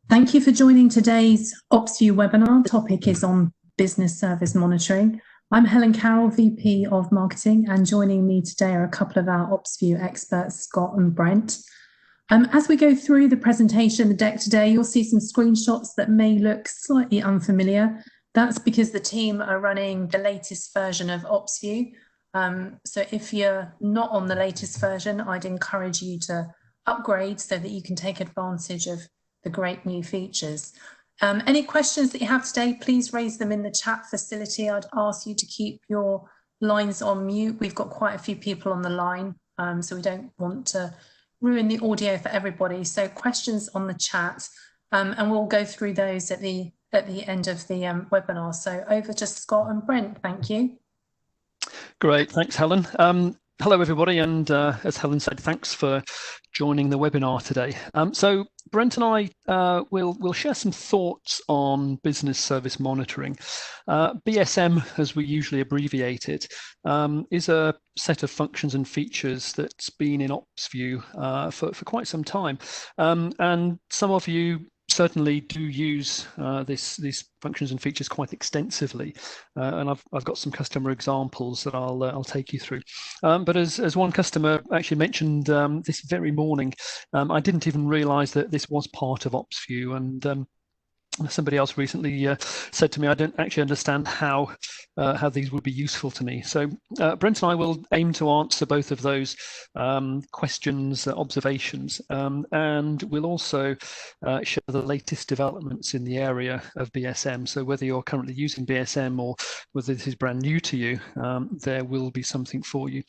Thank you for joining today's OpsView webinar. The topic is on business service monitoring. I'm Helen Carroll, VP of Marketing, and joining me today are a couple of our OpsView experts, Scott and Brent. As we go through the presentation, the deck today, you'll see some screenshots that may look slightly unfamiliar. That's because the team are running the latest version of OpsView. So if you're not on the latest version, I'd encourage you to upgrade so that you can take advantage of the great new features. Any questions that you have today, please raise them in the chat facility. I'd ask you to keep your lines on mute. We've got quite a few people on the line, so we don't want to ruin the audio for everybody. So questions on the chat, and we'll go through those at the end of the webinar. So over to Scott and Brent, thank you. Great, thanks Helen. Hello everybody, and as Helen said, thanks for joining the webinar today. So Brent and I will share some thoughts on business service monitoring. BSM, as we usually abbreviate it, is a set of functions and features that's been in OpsView for quite some time, and some of you certainly do use these functions and features quite extensively, and I've got some customer examples that I'll take you through. But as one customer actually mentioned this very morning, I didn't even realise that this was part of OpsView, and somebody else recently said to me, I don't actually understand how these would be useful to me. So Brent and I will aim to answer both of those questions, observations, and we'll also share the latest developments in the area of BSM. So whether you're currently using BSM or whether this is brand new to you, there will be something for you.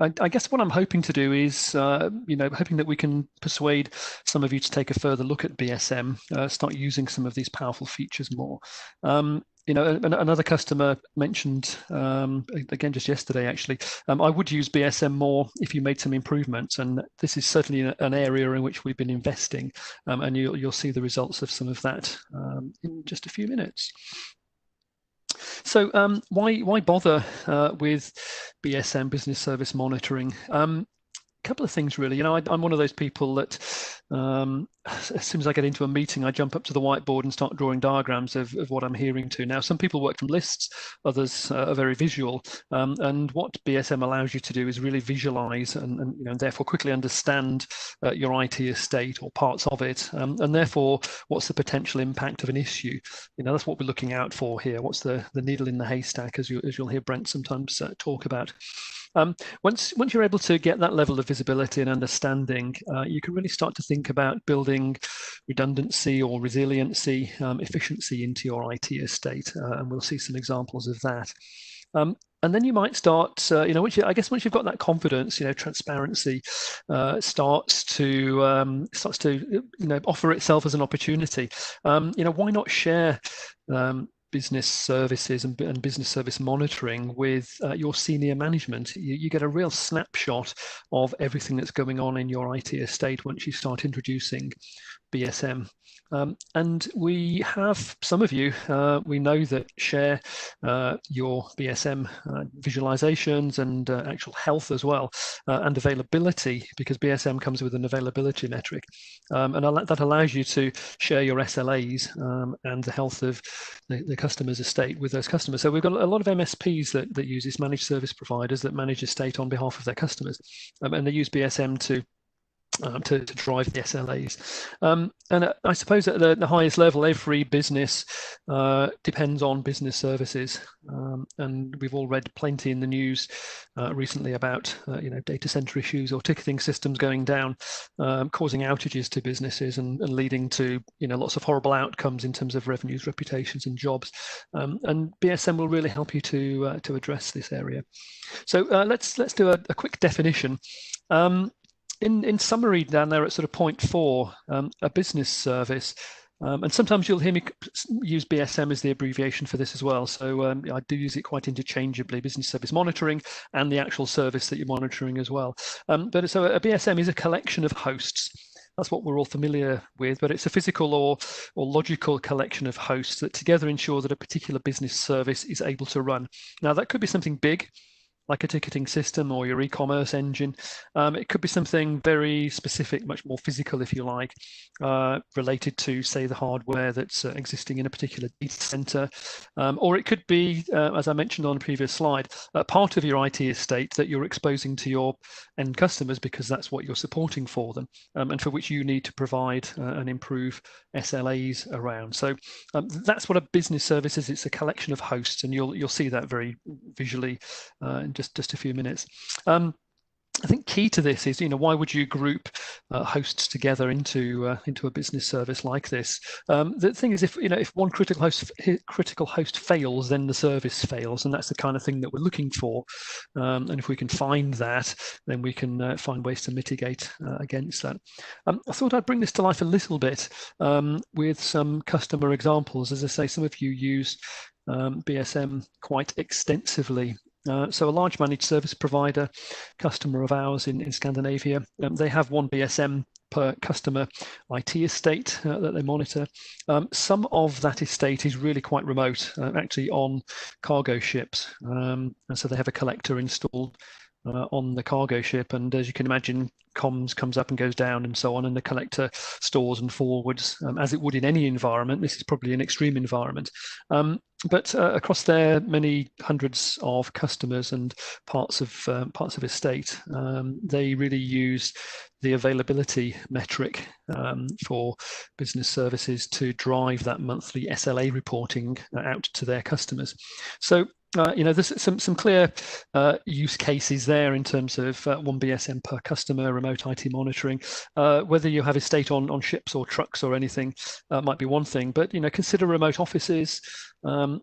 I guess what I'm hoping to do is, hoping that we can persuade some of you to take a further look at BSM, start using some of these powerful features more. Another customer mentioned, again just yesterday actually, I would use BSM more if you made some improvements, and this is certainly an area in which we've been investing, and you'll see the results of some of that in just a few minutes. So why bother with BSM, business service monitoring? Couple of things really. I'm one of those people that as soon as I get into a meeting, I jump up to the whiteboard and start drawing diagrams of what I'm hearing to. Now, some people work from lists, others are very visual, and what BSM allows you to do is really visualize and therefore quickly understand your IT estate or parts of it, and therefore what's the potential impact of an issue. That's what we're looking out for here. What's the needle in the haystack, as you'll hear Brent sometimes talk about. Once you're able to get that level of visibility and understanding, you can really start to think about building redundancy or resiliency, efficiency into your IT estate, and we'll see some examples of that. And then you might start, once you've got that confidence, transparency starts to offer itself as an opportunity. Why not share business services and business service monitoring with your senior management? You get a real snapshot of everything that's going on in your IT estate once you start introducing BSM. And we have some of you, we know that share your BSM visualizations and actual health as well, and availability, because BSM comes with an availability metric. And that allows you to share your SLAs and the health of the customer's estate with those customers. So we've got a lot of MSPs that use this, managed service providers that manage estate on behalf of their customers, and they use BSM to drive the SLAs. And I suppose at the highest level, every business depends on business services. And we've all read plenty in the news recently about data center issues or ticketing systems going down, causing outages to businesses and leading to lots of horrible outcomes in terms of revenues, reputations, and jobs. And BSM will really help you to address this area. So let's do a quick definition. In summary, down there at sort of point 4, a business service, and sometimes you'll hear me use BSM as the abbreviation for this as well. So I do use it quite interchangeably, business service monitoring and the actual service that you're monitoring as well. But so a BSM is a collection of hosts. That's what we're all familiar with, but it's a physical or logical collection of hosts that together ensure that a particular business service is able to run. Now, that could be something big, like a ticketing system or your e-commerce engine. It could be something very specific, much more physical, if you like, related to, say, the hardware that's existing in a particular data center. Or it could be, as I mentioned on a previous slide, part of your IT estate that you're exposing to your end customers because that's what you're supporting for them, and for which you need to provide and improve SLAs around. So that's what a business service is. It's a collection of hosts, and you'll see that very visually in just a few minutes. I think key to this is, why would you group hosts together into a business service like this? The thing is, if one critical host fails, then the service fails, and that's the kind of thing that we're looking for. And if we can find that, then we can find ways to mitigate against that. I thought I'd bring this to life a little bit with some customer examples. As I say, some of you use BSM quite extensively. So a large managed service provider, customer of ours in Scandinavia, they have one BSM per customer IT estate that they monitor. Some of that estate is really quite remote, actually on cargo ships. And so they have a collector installed on the cargo ship, and as you can imagine, comms comes up and goes down and so on, and the collector stores and forwards as it would in any environment. This is probably an extreme environment. But across there, many hundreds of customers and parts of estate, they really use the availability metric for business services to drive that monthly SLA reporting out to their customers. So there's some clear use cases there in terms of one BSM per customer, remote IT monitoring. Whether you have estate on ships or trucks or anything might be one thing, but consider remote offices.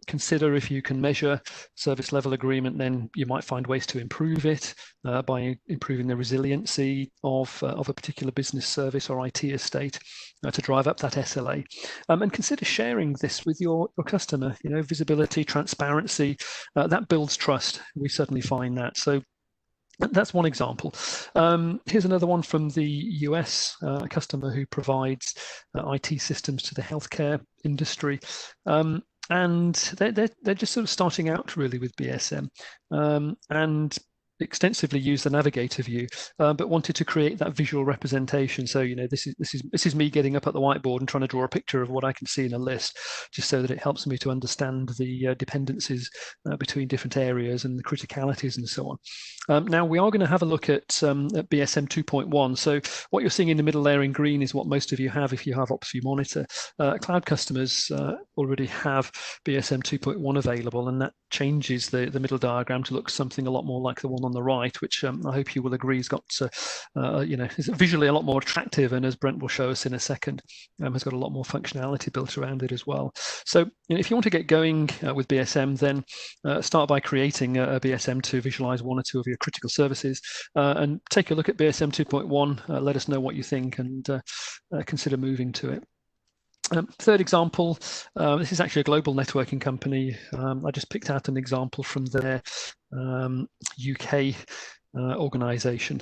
Consider if you can measure service level agreement, then you might find ways to improve it by improving the resiliency of a particular business service or IT estate to drive up that SLA. And consider sharing this with your customer. Visibility, transparency, that builds trust. We certainly find that. So that's one example. Here's another one from the US, a customer who provides IT systems to the healthcare industry. And they're just sort of starting out really with BSM, and extensively use the Navigator view, but wanted to create that visual representation. So this is me getting up at the whiteboard and trying to draw a picture of what I can see in a list, just so that it helps me to understand the dependencies between different areas and the criticalities and so on. Now we are going to have a look at BSM 2.1. So what you're seeing in the middle there in green is what most of you have if you have OpsView Monitor. Cloud customers already have BSM 2.1 available, and that changes the middle diagram to look something a lot more like the one on the right, which I hope you will agree has got is visually a lot more attractive, and as Brent will show us in a second, has got a lot more functionality built around it as well. So if you want to get going with BSM, then start by creating a BSM to visualize one or two of your critical services, and take a look at BSM 2.1. Let us know what you think, and consider moving to it. Third example, this is actually a global networking company. I just picked out an example from their UK organization.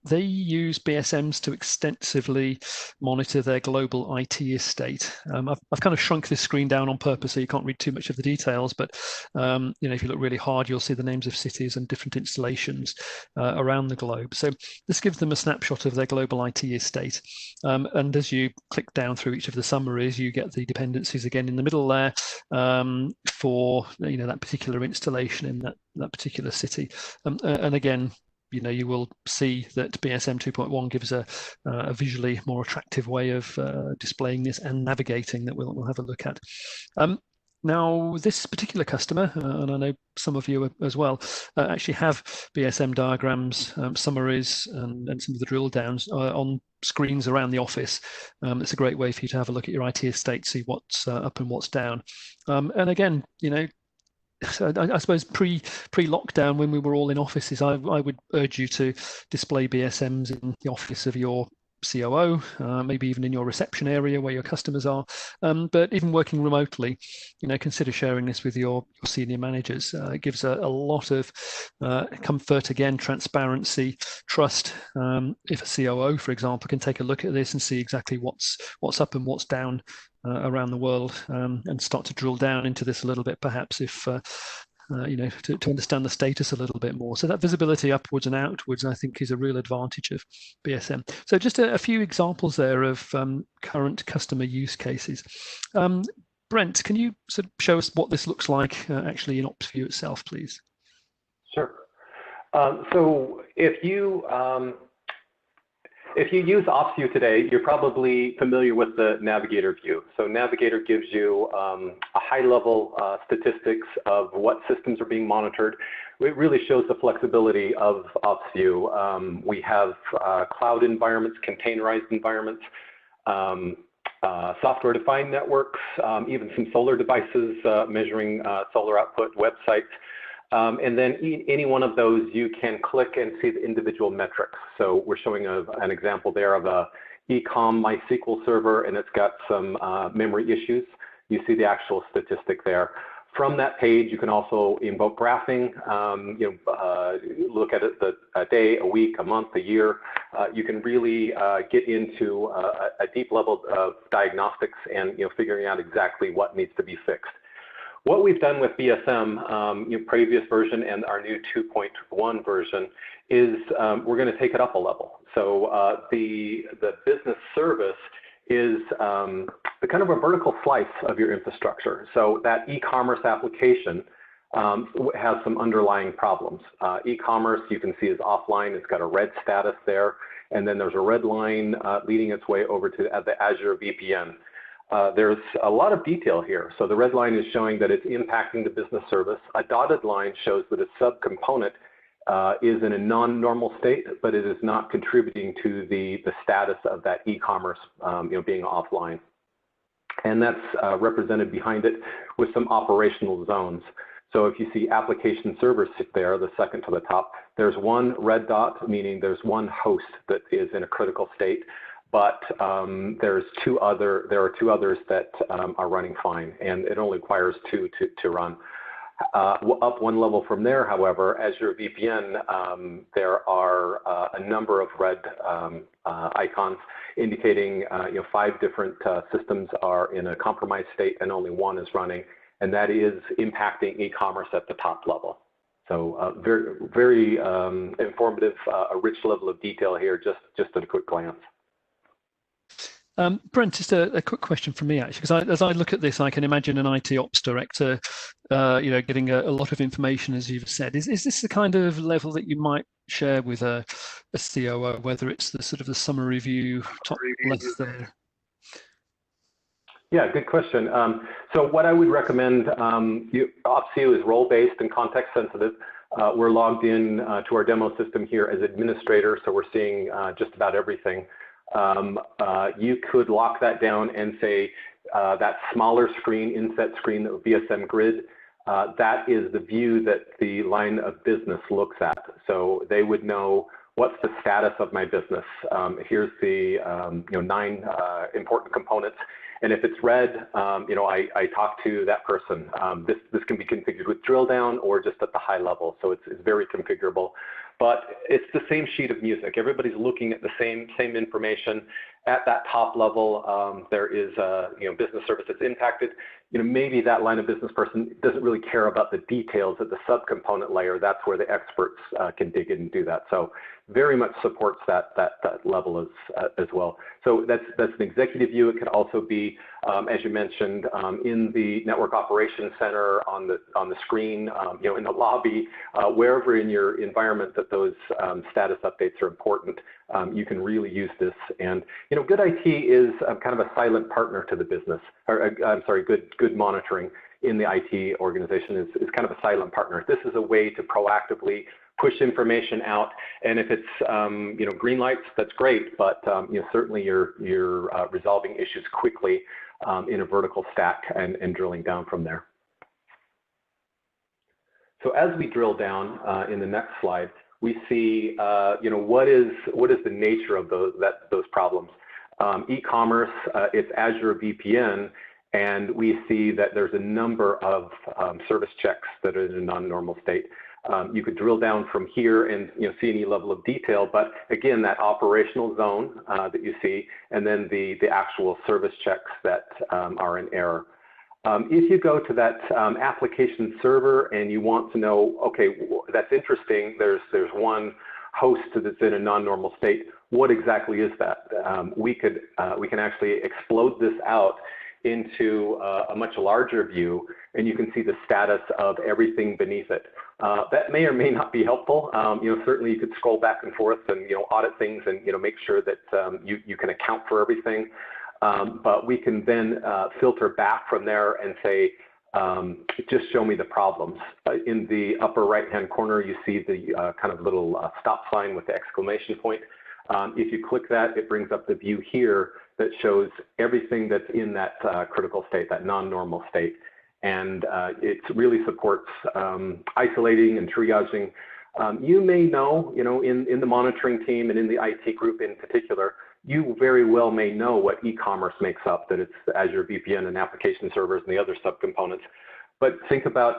They use BSMs to extensively monitor their global IT estate. I've kind of shrunk this screen down on purpose so you can't read too much of the details, but if you look really hard, you'll see the names of cities and different installations around the globe. So this gives them a snapshot of their global IT estate. And as you click down through each of the summaries, you get the dependencies again in the middle there for that particular installation in that particular city. And again, you will see that BSM 2.1 gives a visually more attractive way of displaying this and navigating that we'll have a look at. Now, this particular customer, and I know some of you as well, actually have BSM diagrams, summaries, and some of the drill downs on screens around the office. It's a great way for you to have a look at your IT estate, see what's up and what's down. And again, so I suppose pre-lockdown, when we were all in offices, I would urge you to display BSMs in the office of your COO, maybe even in your reception area where your customers are. But even working remotely, consider sharing this with your senior managers. It gives a lot of comfort, again, transparency, trust. If a COO, for example, can take a look at this and see exactly what's up and what's down around the world, and start to drill down into this a little bit, perhaps if to understand the status a little bit more. So that visibility upwards and outwards, I think, is a real advantage of BSM. So just a few examples there of current customer use cases. Brent, can you sort of show us what this looks like actually in OpsView itself, please? Sure. So if you use OpsView today, you're probably familiar with the Navigator view. So Navigator gives you a high-level statistics of what systems are being monitored. It really shows the flexibility of OpsView. We have cloud environments, containerized environments, software-defined networks, even some solar devices measuring solar output, websites. And then any one of those, you can click and see the individual metrics. So we're showing an example there of a ecom MySQL server, and it's got some memory issues. You see the actual statistic there. From that page, you can also invoke graphing, look at it a day, a week, a month, a year. You can really get into a deep level of diagnostics and figuring out exactly what needs to be fixed. What we've done with BSM, previous version and our new 2.1 version, is we're going to take it up a level. So the business service is the kind of a vertical slice of your infrastructure. So that e-commerce application has some underlying problems. E-commerce, you can see, is offline. It's got a red status there. And then there's a red line leading its way over to the Azure VPN. There's a lot of detail here. So the red line is showing that it's impacting the business service. A dotted line shows that a subcomponent is in a non-normal state, but it is not contributing to the status of that e-commerce being offline. And that's represented behind it with some operational zones. So if you see application servers there, the second to the top, there's one red dot, meaning there's one host that is in a critical state. But there are two others that are running fine, and it only requires two to run. Up one level from there, however, Azure VPN, there are a number of red icons indicating 5 different systems are in a compromised state and only one is running, and that is impacting e-commerce at the top level. So very, very informative, a rich level of detail here, just at a quick glance. Brent, just a quick question from me, actually, because as I look at this, I can imagine an IT ops director, getting a lot of information, as you've said. Is this the kind of level that you might share with a COO, whether it's the sort of the summary view, top left there? Yeah, good question. So what I would recommend, OpsView is role-based and context-sensitive. We're logged in to our demo system here as administrator, so we're seeing just about everything. You could lock that down and say that smaller screen, inset screen, the BSM grid, that is the view that the line of business looks at. So they would know what's the status of my business. Here's the 9 important components. And if it's red, I talk to that person. This can be configured with drill down or just at the high level. So it's very configurable. But it's the same sheet of music. Everybody's looking at the same information. At that top level, there is a business service that's impacted. Maybe that line of business person doesn't really care about the details at the subcomponent layer. That's where the experts can dig in and do that. So very much supports that level as well. So that's an executive view. It could also be, as you mentioned, in the network operations center, on the screen, in the lobby, wherever in your environment that those status updates are important. You can really use this. And good IT is kind of a silent partner to the business. Or I'm sorry, good monitoring in the IT organization is kind of a silent partner. This is a way to proactively push information out, and if it's green lights, that's great. But certainly you're resolving issues quickly in a vertical stack and drilling down from there. So as we drill down in the next slide, we see what is the nature of those problems. E-commerce, it's Azure VPN, and we see that there's a number of service checks that are in a non-normal state. You could drill down from here and see any level of detail, but again, that operational zone that you see, and then the actual service checks that are in error. If you go to that application server and you want to know, okay, that's interesting, there's one host that's in a non-normal state, what exactly is that? We can actually explode this out into a much larger view, and you can see the status of everything beneath it. That may or may not be helpful. Certainly you could scroll back and forth and audit things and make sure that you can account for everything. But we can then filter back from there and say, just show me the problems. In the upper right-hand corner, you see the kind of little stop sign with the exclamation point. If you click that, it brings up the view here that shows everything that's in that critical state, that non-normal state. And it really supports isolating and triaging. You may know, in the monitoring team and in the IT group in particular, you very well may know what e-commerce makes up, that it's Azure VPN and application servers and the other subcomponents. But think about,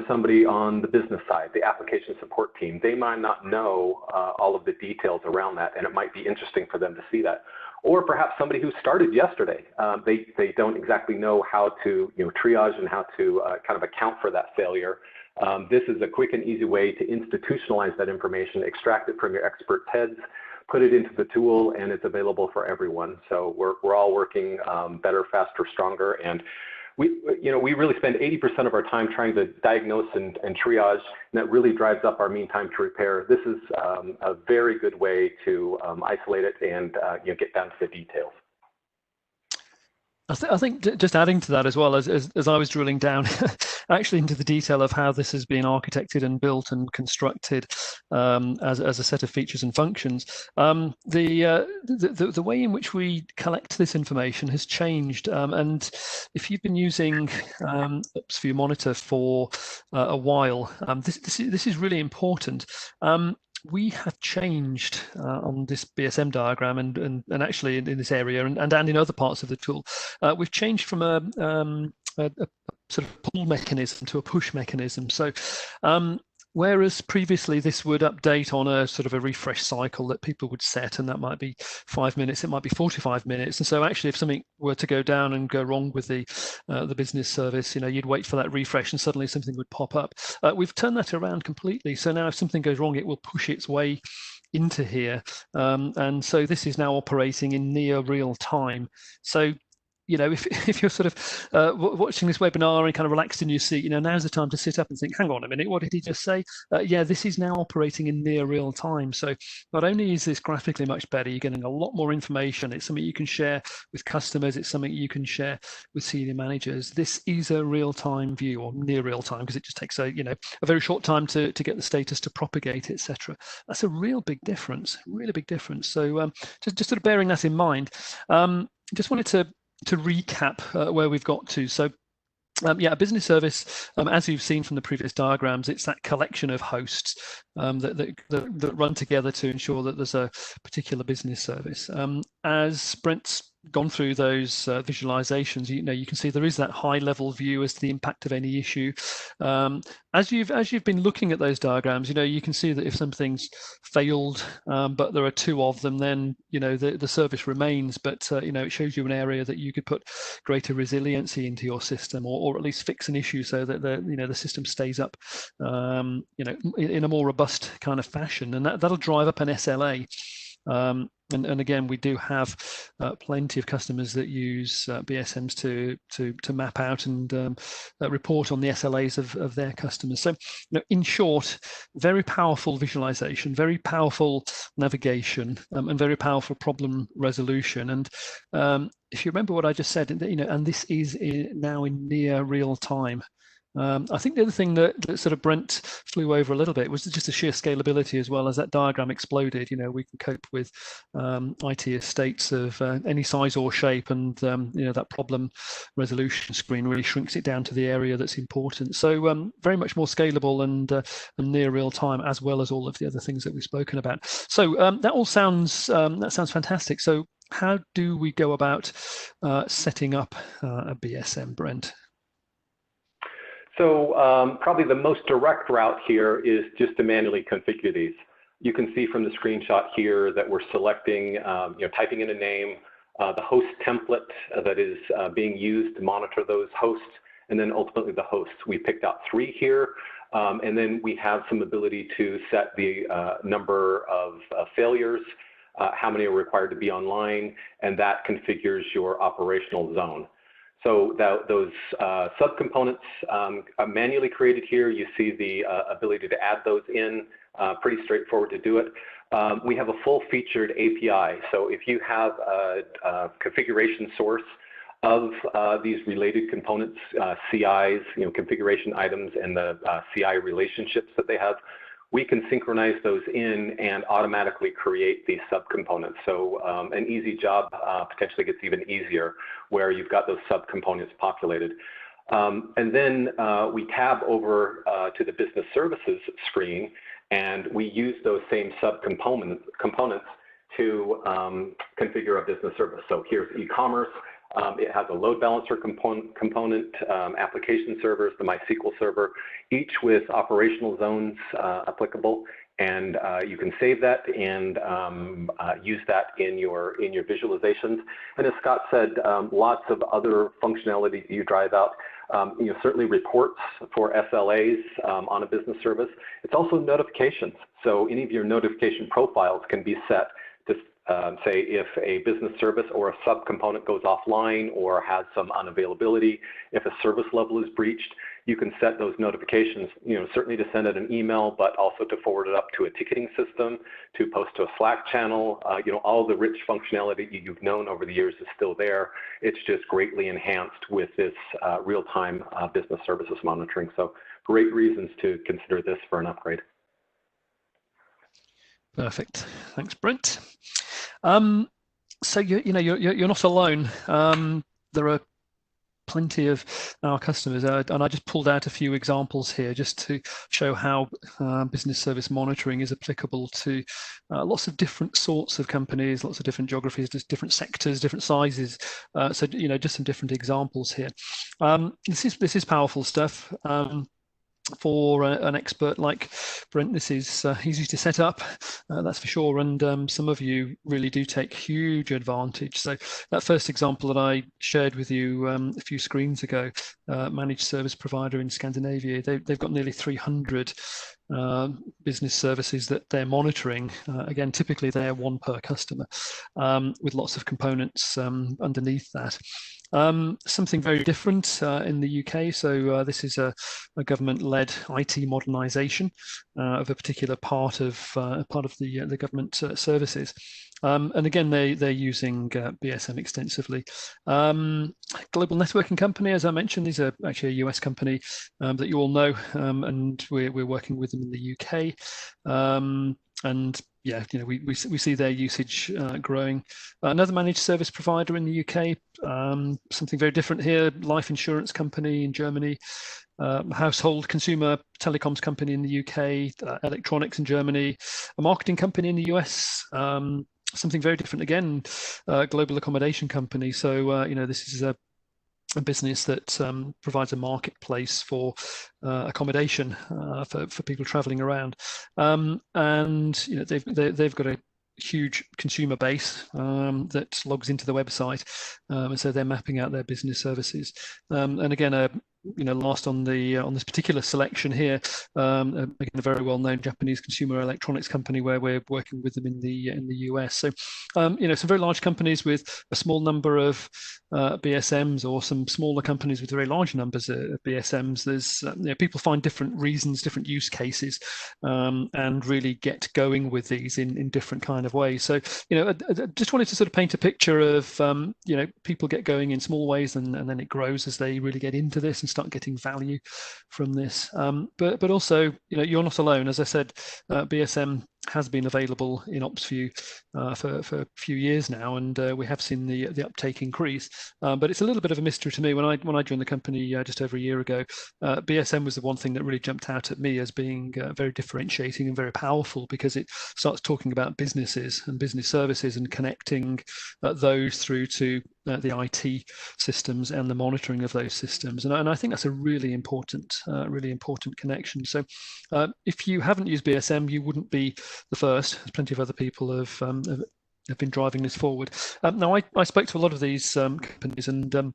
somebody on the business side, the application support team. They might not know all of the details around that, and it might be interesting for them to see that. Or perhaps somebody who started yesterday, they don't exactly know how to triage and how to kind of account for that failure. This is a quick and easy way to institutionalize that information, extract it from your experts' heads, put it into the tool, and it's available for everyone. So we're all working better, faster, stronger, and we really spend 80% of our time trying to diagnose and triage, and that really drives up our mean time to repair. This is a very good way to isolate it and get down to the details. I think just adding to that as well, as I was drilling down actually into the detail of how this has been architected and built and constructed as a set of features and functions, the way in which we collect this information has changed. And if you've been using OpsView Monitor for a while, this is really important. We have changed on this BSM diagram and actually in this area and in other parts of the tool. We've changed from a sort of pull mechanism to a push mechanism. So whereas previously this would update on a sort of a refresh cycle that people would set, and that might be 5 minutes, it might be 45 minutes. And so actually if something were to go down and go wrong with the business service, you'd wait for that refresh and suddenly something would pop up. We've turned that around completely. So now if something goes wrong, it will push its way into here. And so this is now operating in near real time. So if you're sort of watching this webinar and kind of relaxed in your seat, now's the time to sit up and think, hang on a minute, what did he just say? Yeah, this is now operating in near real time. So not only is this graphically much better, you're getting a lot more information. It's something you can share with customers. It's something you can share with senior managers. This is a real-time view, or near real time, because it just takes a very short time to get the status to propagate, etc. That's a real big difference, really big difference. So just sort of bearing that in mind, just wanted to recap where we've got to. So a business service, as you've seen from the previous diagrams, it's that collection of hosts that run together to ensure that there's a particular business service. As Brent's gone through those visualizations, you can see there is that high level view as to the impact of any issue. As you've been looking at those diagrams, you can see that if something's failed, but there are two of them, then the service remains. But it shows you an area that you could put greater resiliency into your system, or at least fix an issue so that the system stays up, in a more robust kind of fashion, and that'll drive up an SLA. And again, we do have plenty of customers that use BSMs to map out and report on the SLAs of their customers. So, in short, very powerful visualization, very powerful navigation, and very powerful problem resolution. And if you remember what I just said, and this is now in near real time. I think the other thing that sort of Brent flew over a little bit was just the sheer scalability as well. As that diagram exploded, we can cope with IT estates of any size or shape, and that problem resolution screen really shrinks it down to the area that's important. So very much more scalable and near real time, as well as all of the other things that we've spoken about. So that all sounds fantastic. So how do we go about setting up a BSM, Brent? So probably the most direct route here is just to manually configure these. You can see from the screenshot here that we're selecting, typing in a name, the host template that is being used to monitor those hosts, and then ultimately the hosts. We picked out 3 here, and then we have some ability to set the number of failures, how many are required to be online, and that configures your operational zone. So those subcomponents are manually created here. You see the ability to add those in, pretty straightforward to do it. We have a full-featured API. So if you have a configuration source of these related components, CIs, configuration items, and the CI relationships that they have, we can synchronize those in and automatically create these subcomponents. So an easy job potentially gets even easier where you've got those subcomponents populated. And then we tab over to the business services screen, and we use those same subcomponents to configure a business service. So here's e-commerce. It has a load balancer component, application servers, the MySQL server, each with operational zones applicable, and you can save that and use that in your visualizations. And as Scott said, lots of other functionality you drive out. Certainly reports for SLAs on a business service. It's also notifications. So any of your notification profiles can be set to say if a business service or a subcomponent goes offline or has some unavailability, if a service level is breached, you can set those notifications, certainly to send it an email, but also to forward it up to a ticketing system, to post to a Slack channel. All the rich functionality you've known over the years is still there. It's just greatly enhanced with this real-time business services monitoring. So great reasons to consider this for an upgrade. Perfect. Thanks, Brent. So you're not alone. There are plenty of our customers, and I just pulled out a few examples here just to show how business service monitoring is applicable to lots of different sorts of companies, lots of different geographies, just different sectors, different sizes. So just some different examples here. This is powerful stuff. For an expert like Brent, this is easy to set up, that's for sure, and some of you really do take huge advantage. So that first example that I shared with you a few screens ago, managed service provider in Scandinavia, they've got nearly 300 business services that they're monitoring. Again, typically they're 1 per customer, with lots of components underneath that. Something very different in the UK. So this is a government-led IT modernisation of a particular part of the government services. And again, they're using BSM extensively. Global networking company, as I mentioned, these are actually a US company that you all know, and we're working with them in the UK. And yeah, we see their usage growing. Another managed service provider in the UK, something very different here, life insurance company in Germany, household consumer telecoms company in the UK, electronics in Germany, a marketing company in the US, something very different again, global accommodation company. So, this is a business that provides a marketplace for accommodation for people traveling around, and they've got a huge consumer base that logs into the website, and so they're mapping out their business services. And again, last on this particular selection here, again, a very well-known Japanese consumer electronics company where we're working with them in the US. So, some very large companies with a small number of BSMs, or some smaller companies with very large numbers of BSMs. There's people find different reasons, different use cases, and really get going with these in different kind of ways. So, I just wanted to sort of paint a picture of people get going in small ways, and then it grows as they really get into this and start getting value from this. But also, you're not alone. As I said, BSM has been available in OpsView for a few years now, and we have seen the uptake increase. But it's a little bit of a mystery to me. When I joined the company just over a year ago, BSM was the one thing that really jumped out at me as being very differentiating and very powerful, because it starts talking about businesses and business services and connecting those through to the IT systems and the monitoring of those systems, and I think that's a really important connection. So if you haven't used BSM, you wouldn't be the first. There's plenty of other people have have been driving this forward. Now, I spoke to a lot of these companies, and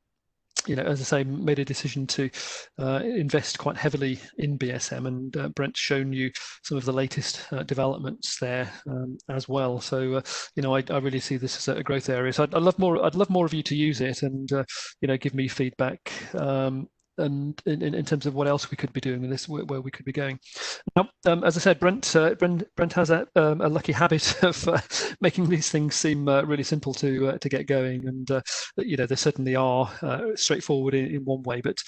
as I say, made a decision to invest quite heavily in BSM, and Brent's shown you some of the latest developments there as well. So, I really see this as a growth area. So I'd love more of you to use it, and give me feedback. And in terms of what else we could be doing with this, where we could be going. Now, as I said, Brent has a lucky habit of making these things seem really simple to get going, and they certainly are straightforward in one way. But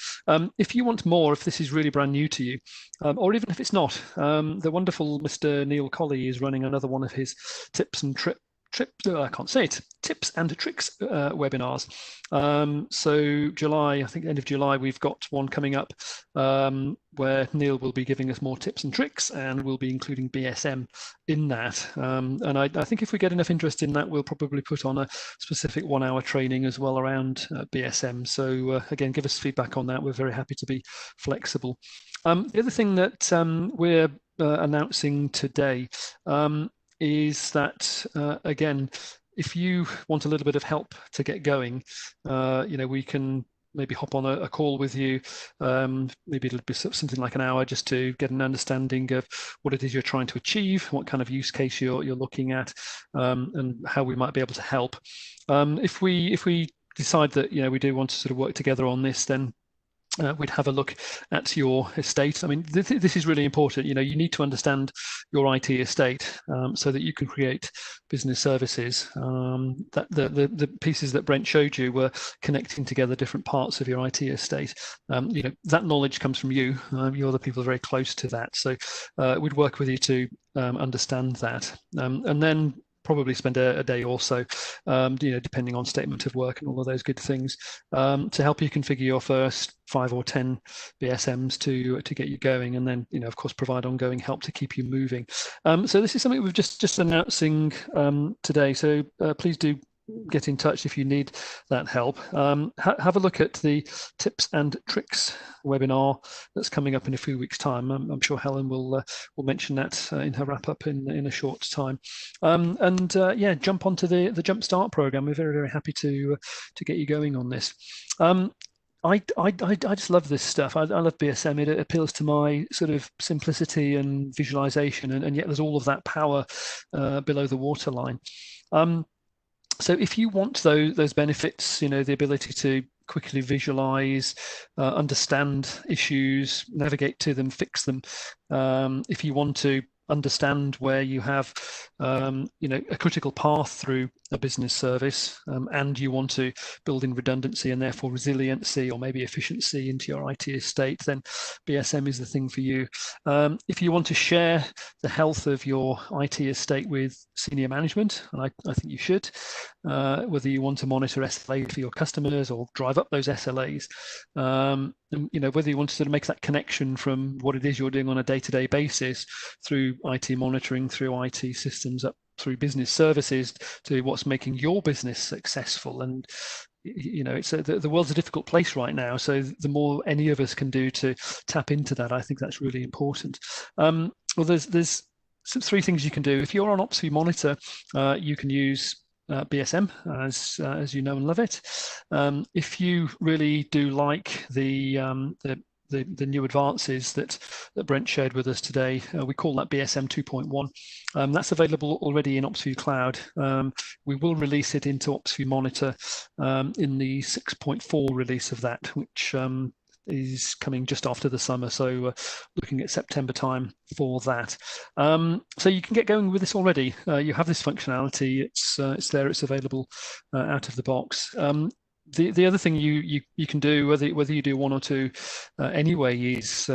if you want more, if this is really brand new to you, or even if it's not, the wonderful Mr. Neil Colley is running another one of his tips and tips and tricks webinars. So July, I think end of July, we've got one coming up where Neil will be giving us more tips and tricks, and we'll be including BSM in that. And I think if we get enough interest in that, we'll probably put on a specific 1 hour training as well around BSM. So again, give us feedback on that. We're very happy to be flexible. The other thing that we're announcing today is that, again, if you want a little bit of help to get going, we can maybe hop on a call with you. Maybe it'll be something like an hour, just to get an understanding of what it is you're trying to achieve, what kind of use case you're looking at, and how we might be able to help. If we decide that we do want to sort of work together on this, then we'd have a look at your estate. I mean, this is really important. You need to understand your IT estate so that you can create business services. That the pieces that Brent showed you were connecting together different parts of your IT estate. That knowledge comes from you. You're the people very close to that. So we'd work with you to understand that, and then probably spend a day or so, depending on statement of work and all of those good things, to help you configure your first 5 or 10 BSMs to get you going, and then of course provide ongoing help to keep you moving. So this is something we've just announcing today. So please do get in touch if you need that help. Have a look at the tips and tricks webinar that's coming up in a few weeks' time. I'm sure Helen will mention that in her wrap up in a short time. Jump onto the Jumpstart program. We're very, very happy to get you going on this. I just love this stuff. I love BSM. It appeals to my sort of simplicity and visualization, and yet there's all of that power below the waterline. So if you want those benefits, the ability to quickly visualize, understand issues, navigate to them, fix them, if you want to understand where you have a critical path through a business service, and you want to build in redundancy and therefore resiliency or maybe efficiency into your IT estate, then BSM is the thing for you. If you want to share the health of your IT estate with senior management, and I think you should, whether you want to monitor SLA for your customers or drive up those SLAs, and, whether you want to sort of make that connection from what it is you're doing on a day-to-day basis through IT monitoring, through IT systems, up through business services to what's making your business successful. And it's the world's a difficult place right now, so the more any of us can do to tap into that, I think that's really important. Well, there's three things you can do. If you're on OpsView Monitor, you can use BSM as you know and love it. If you really do like the new advances that Brent shared with us today, we call that BSM 2.1. That's available already in OpsView Cloud. We will release it into OpsView Monitor in the 6.4 release of that, which is coming just after the summer, so looking at September time for that. So you can get going with this already. You have this functionality. It's there. It's available out of the box. The other thing you can do, whether you do one or two anyway, is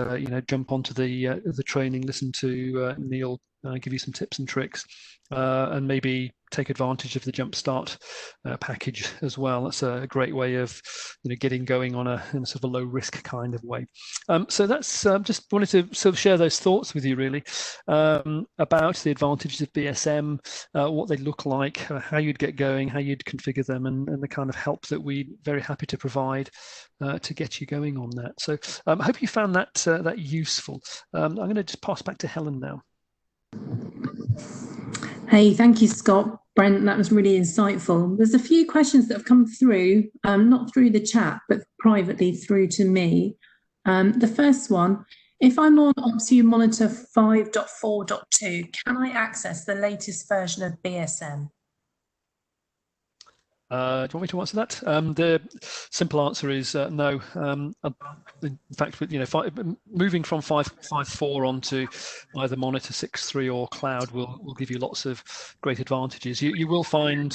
jump onto the training, listen to Neil give you some tips and tricks, and maybe take advantage of the Jumpstart package as well. That's a great way of getting going in a sort of a low risk kind of way. So that's just wanted to sort of share those thoughts with you really about the advantages of BSM, what they look like, how you'd get going, how you'd configure them, and the kind of help that we're very happy to provide to get you going on that. So I hope you found that useful. I'm going to just pass back to Helen now. Hey, thank you, Scott. Brent, that was really insightful. There's a few questions that have come through, not through the chat, but privately through to me. The first one, if I'm on OpsView Monitor 5.4.2, can I access the latest version of BSM? Do you want me to answer that? The simple answer is no. In fact, moving from 5.4 onto either Monitor 6.3 or Cloud will give you lots of great advantages. You will find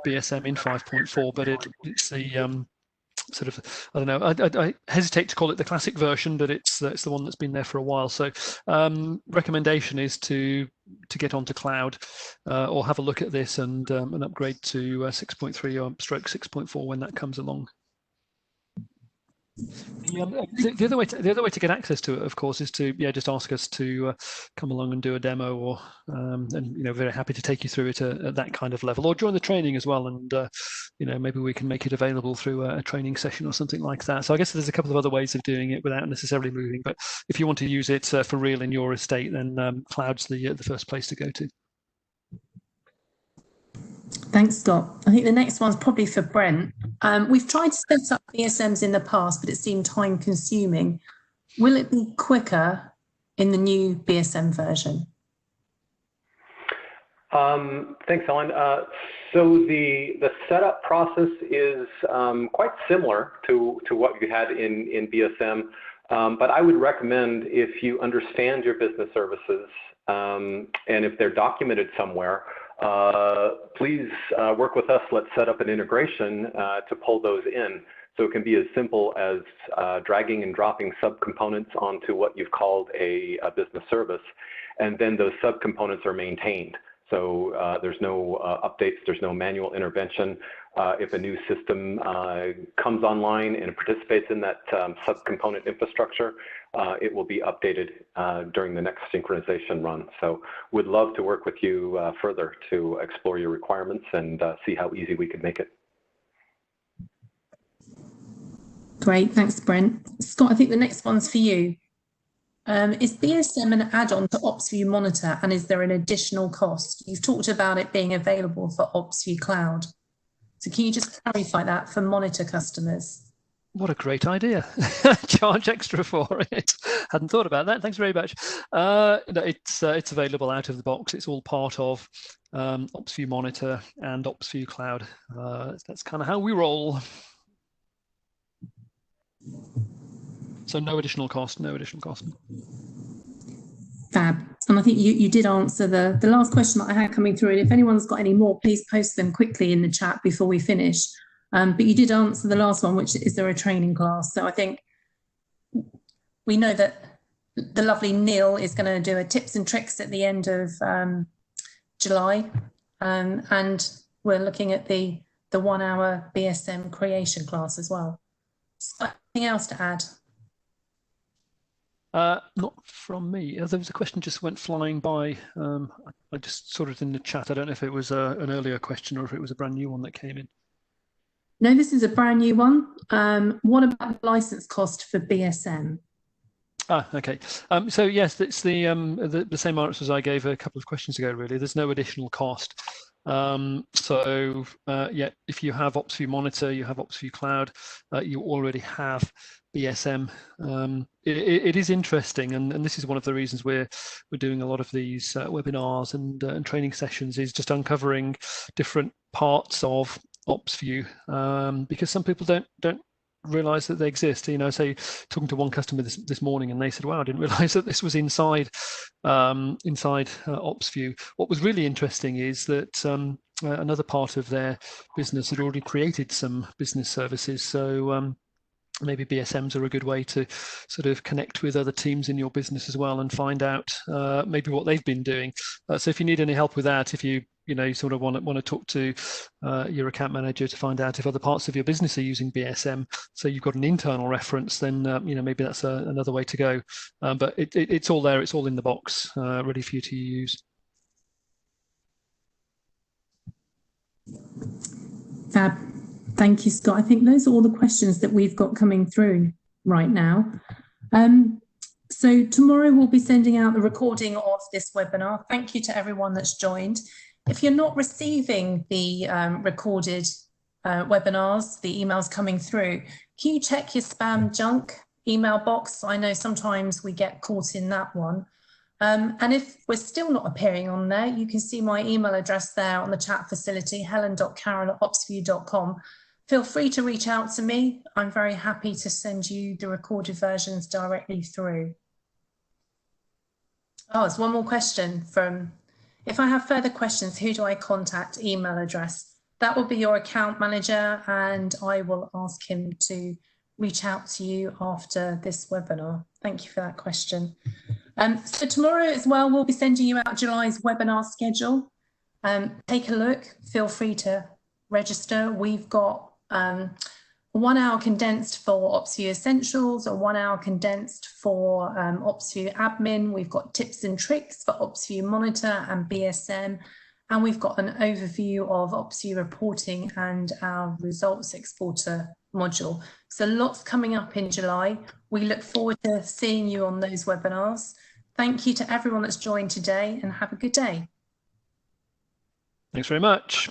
BSM in 5.4, but it's the sort of, I don't know, I hesitate to call it the classic version, but it's the one that's been there for a while. So recommendation is to get onto Cloud or have a look at this and upgrade to 6.3 or stroke 6.4 when that comes along. The other way to get access to it, of course, is to just ask us to come along and do a demo, or and very happy to take you through it at that kind of level, or join the training as well, and maybe we can make it available through a training session or something like that. So I guess there's a couple of other ways of doing it without necessarily moving. But if you want to use it for real in your estate, then Cloud's the first place to go to. Thanks, Scott. I think the next one's probably for Brent. We've tried to set up BSMs in the past, but it seemed time consuming. Will it be quicker in the new BSM version? Thanks, Helen. So the setup process is quite similar to what you had in BSM, but I would recommend, if you understand your business services and if they're documented somewhere, please work with us. Let's set up an integration to pull those in. So it can be as simple as dragging and dropping subcomponents onto what you've called a business service, and then those subcomponents are maintained. So there's no updates, there's no manual intervention. If a new system comes online and participates in that subcomponent infrastructure, it will be updated during the next synchronization run. So we'd love to work with you further to explore your requirements and see how easy we could make it. Great, thanks, Brent. Scott, I think the next one's for you. Is BSM an add-on to OpsView Monitor, and is there an additional cost? You've talked about it being available for OpsView Cloud. So can you just clarify that for Monitor customers? What a great idea. Charge extra for it. Hadn't thought about that. Thanks very much. It's available out of the box. It's all part of OpsView Monitor and OpsView Cloud. That's kind of how we roll. So no additional cost, no additional cost. Fab. And I think you did answer the last question that I had coming through. And if anyone's got any more, please post them quickly in the chat before we finish. But you did answer the last one, which is there a training class? So I think we know that the lovely Neil is going to do a tips and tricks at the end of July. And we're looking at the 1 hour BSM creation class as well. So anything else to add? Not from me. There was a question just went flying by. I just saw it in the chat. I don't know if it was an earlier question or if it was a brand new one that came in. No, this is a brand new one. What about the license cost for BSM? Okay. So yes, it's the same answer as I gave a couple of questions ago, really. There's no additional cost. So yeah, if you have OpsView Monitor, you have OpsView Cloud, you already have BSM. It is interesting, and this is one of the reasons we're doing a lot of these webinars and training sessions, is just uncovering different parts of OpsView, because some people don't realize that they exist. You know, say talking to one customer this morning, and they said, "Wow, I didn't realize that this was inside OpsView." What was really interesting is that another part of their business had already created some business services. So maybe BSMs are a good way to sort of connect with other teams in your business as well and find out maybe what they've been doing. So if you need any help with that, if you sort of want to talk to your account manager to find out if other parts of your business are using BSM, so you've got an internal reference, then maybe that's another way to go. But it's all there. It's all in the box, ready for you to use. Fab. Thank you, Scott. I think those are all the questions that we've got coming through right now. So tomorrow we'll be sending out the recording of this webinar. Thank you to everyone that's joined. If you're not receiving the recorded webinars, the emails coming through, can you check your spam junk email box? I know sometimes we get caught in that one. And if we're still not appearing on there, you can see my email address there on the chat facility, helen.carroll@opsview.com. Feel free to reach out to me. I'm very happy to send you the recorded versions directly through. Oh, there's one more question from, if I have further questions, who do I contact? Email address. That will be your account manager, and I will ask him to reach out to you after this webinar. Thank you for that question. So tomorrow as well, we'll be sending you out July's webinar schedule. Take a look, feel free to register. We've got 1 hour condensed for OpsView Essentials, a 1 hour condensed for OpsView Admin. We've got tips and tricks for OpsView Monitor and BSM. And we've got an overview of OpsView reporting and our results exporter module. So lots coming up in July. We look forward to seeing you on those webinars. Thank you to everyone that's joined today, and have a good day. Thanks very much.